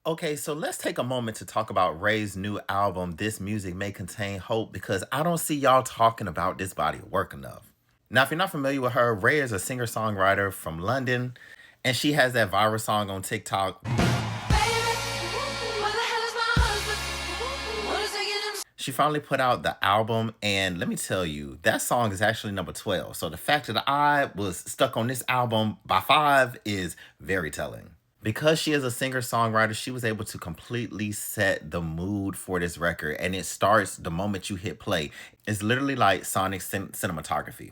Okay, so let's take a moment to talk about Raye's new album, This Music May Contain Hope, because I don't see y'all talking about this body of work enough. Now, if you're not familiar with her, Raye is a singer-songwriter from London, and she has that viral song on TikTok. She finally put out the album, and let me tell you, that song is actually number 12. So the fact that I was stuck on this album by 5 is very telling. Because she is a singer-songwriter, she was able to completely set the mood for this record, and it starts the moment you hit play. It's literally like sonic cinematography.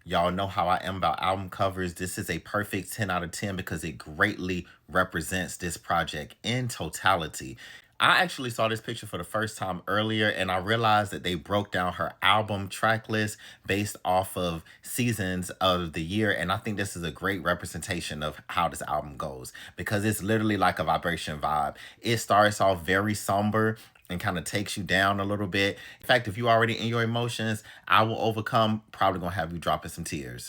Y'all know how I am about album covers. This is a perfect 10 out of 10 because it greatly represents this project in totality. I actually saw this picture for the first time earlier, and I realized that they broke down her album track list based off of seasons of the year. And I think this is a great representation of how this album goes because it's literally like a vibration vibe. It starts off very somber and kind of takes you down a little bit. In fact, if you're already in your emotions, I Will Overcome probably gonna have you dropping some tears.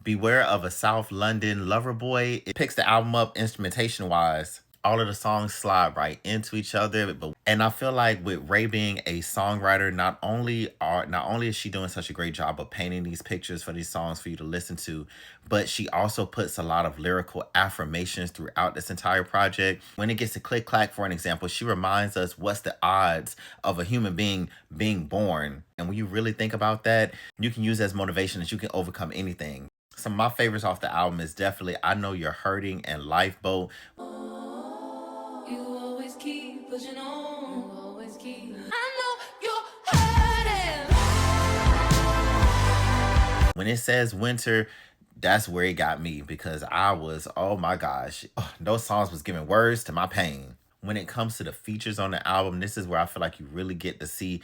Beware of a South London Lover Boy. It picks the album up instrumentation wise. All of the songs slide right into each other. And I feel like with Raye being a songwriter, not only is she doing such a great job of painting these pictures for these songs for you to listen to, but she also puts a lot of lyrical affirmations throughout this entire project. When it gets to Click Clack, for an example, she reminds us what's the odds of a human being born. And when you really think about that, you can use as motivation that you can overcome anything. Some of my favorites off the album is definitely I Know You're Hurting and Lifeboat. You always keep pushing on. You always keep. I know you're hurting. When it says winter, that's where it got me because I was, oh my gosh, those songs was giving words to my pain. When it comes to the features on the album, this is where I feel like you really get to see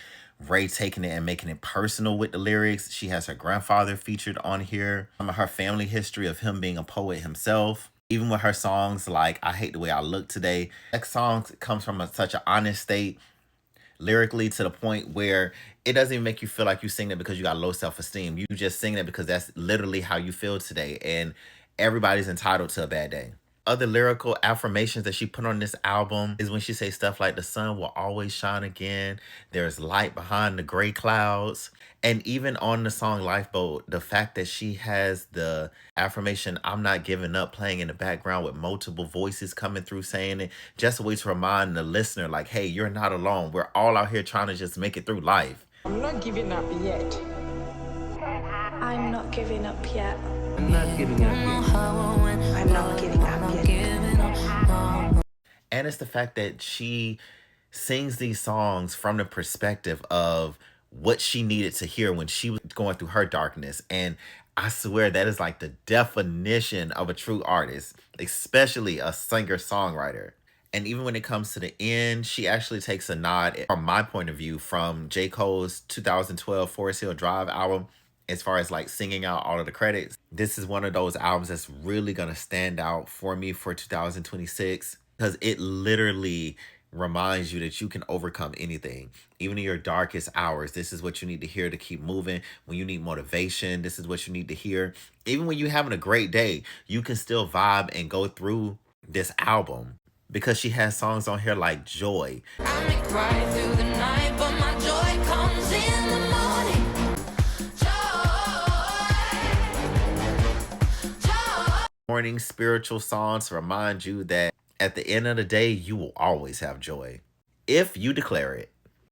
Raye taking it and making it personal with the lyrics. She has her grandfather featured on here, some of her family history of him being a poet himself. Even with her songs like I Hate the Way I Look Today, that song comes from such an honest state lyrically to the point where it doesn't even make you feel like you sing it because you got low self-esteem. You just sing it because that's literally how you feel today, and everybody's entitled to a bad day. Other lyrical affirmations that she put on this album is when she says stuff like the sun will always shine again, there's light behind the gray clouds. And even on the song Lifeboat, the fact that she has the affirmation, I'm not giving up, playing in the background with multiple voices coming through saying it, just a way to remind the listener like, hey, you're not alone. We're all out here trying to just make it through life. I'm not giving up yet. I'm not giving up yet. I'm not giving up yet. I'm not giving up yet. And it's the fact that she sings these songs from the perspective of what she needed to hear when she was going through her darkness. And I swear that is like the definition of a true artist, especially a singer-songwriter. And even when it comes to the end, she actually takes a nod, from my point of view, from J. Cole's 2012 Forest Hill Drive album, as far as like singing out all of the credits. This is one of those albums that's really gonna stand out for me for 2026 because it literally reminds you that you can overcome anything. Even in your darkest hours, this is what you need to hear to keep moving. When you need motivation, this is what you need to hear. Even when you're having a great day, you can still vibe and go through this album because she has songs on here like Joy. I may cry through the night, but my joy comes in the morning. Morning spiritual songs to remind you that at the end of the day, you will always have joy if you declare it.